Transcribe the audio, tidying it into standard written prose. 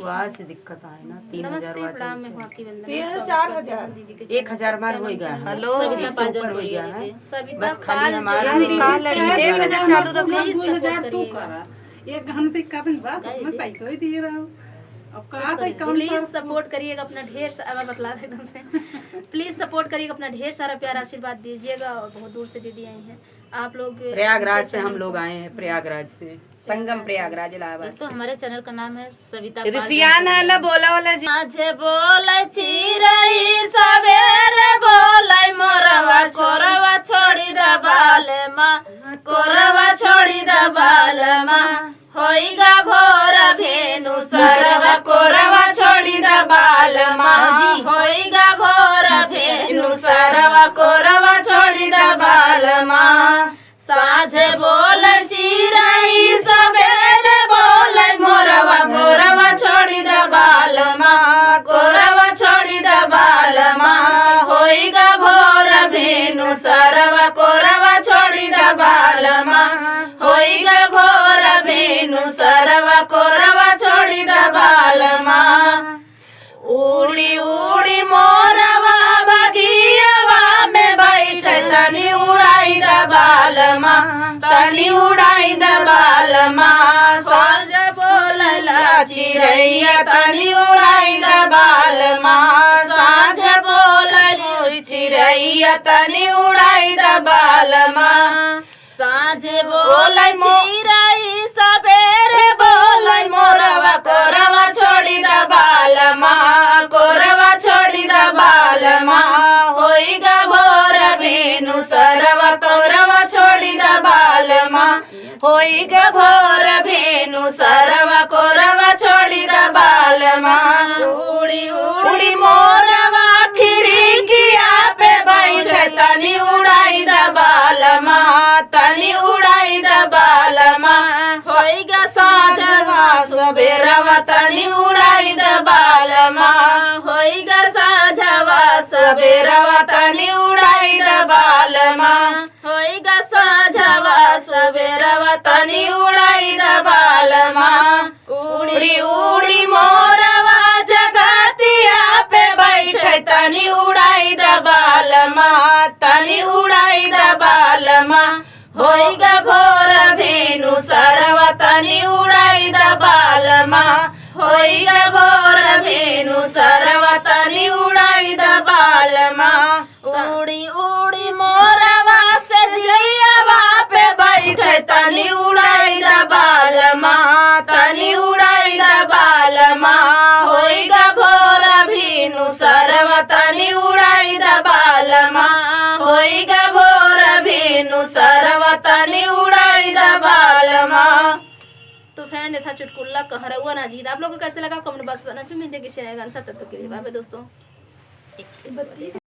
वहाँ से दिक्कत आए ना 3000 प्रणाम में आपकी वंदना 3000 दीदी के 1000 बार हो गया। हेलो सविता ऊपर हो गया है। सविता बस खाली हमारा यार निकाल ले 1000 चालू रखो। 2000 तू करा एक घंटे का दिन बस मैं पैसा ही दिए रहा अब कहा था प्लीज सपोर्ट करिएगा अपना ढेर सारा बतला दे एकदम से प्लीज सपोर्ट करिएगा अपना ढेर सारा प्यार आशीर्वाद दीजिएगा। और बहुत दूर से दीदी आई हैं आप लोग। प्रयागराज से हम लोग आए हैं, प्रयागराज से संगम प्रयागराज इलाहाबाद। तो हमारे चैनल का नाम है सविता ऋषियान है ना बोला वाला जी। माझे बोले चिरई सवेरे बोले मोरवा कोरवा छोड़ी दबाल माँ कोरवा छोड़ी दबाल माँ होइगा भोर भेनु सरवा कोरवा छोड़ी दबाल माँ होइगा भोर भेनु सरवा कोरवा छोड़ी दबाल माँ साझे बोल चिरई सवेरे बोले मोरवा कोरवा छोड़ी दबाल माँ कोरवा छोड़ी दबाल माँ होइगा भोर भेनु सरवा कोरवा छोड़ी दबाल माँ होइगा भोर भेनु सरवा कोरवा छोड़ी दबाल माँ उड़ी उड़ी मोरवा बगियावा में बैठे तनी उड़ाई दबाल माँ तनी उड़ाई दबाल माँ साँझ बोलला चिड़ैया तनी उड़ाई दबाल माँ साँझ बोलला चिड़ैया तनी उड़ाई दबाल माँ साँझ बोलै चिड़ै सवेरे बोलै मोरवा कोरवा छोड़ी दबाल माँ कोरवा छोड़ी दबाल माँ होइगा भोर भेनु सरवा कोरवा छोड़ी दबाल माँ होइगा भोर भेनु सरवा कोरवा छोड़ी दबाल माँ उड़ी उड़ी मोरवा खिड़किया पे बैठे तनी उड़ाई दबाल माँ तनी उड़ाई दबाल माँ होइगा साँझवा सबेरवा तनी उड़ाई दबाल माँ होइगा साँझवा सबेरवा तनी उड़ाई दबाल माँ होइगा साँझवा सबेरवा तनी उड़ाई दबाल माँ उड़ी उड़ी मोरवा जगतिया पे बैठे तनी उड़ाई दबाल माँ तनी उड़ाई दबाल माँ होइगा भोर भेनु सरवा तनी उड़ाई दबाल माँ होइगा भोर भेनु सरवा तनी उड़ाई दबाल माँ उड़ी उड़ी मोरवा से जियावा पे बैठे तनी उड़ाई दबाल माँ तनी उड़ाई दबाल माँ होइगा भोर भेनु सरवा तनी उड़ाई दबाल माँ होइगा भोर भेनु सरवा तनी उड़ाई दबाल माँ। तो फ्रेंड था चुटकुल्ला कहरवा ना जीत। आप लोगों को कैसे लगा कमेंट बॉक्स में बताना। फिर मिलते किसी नए गाने साथ, तब तक के लिए बाय बाय दोस्तों।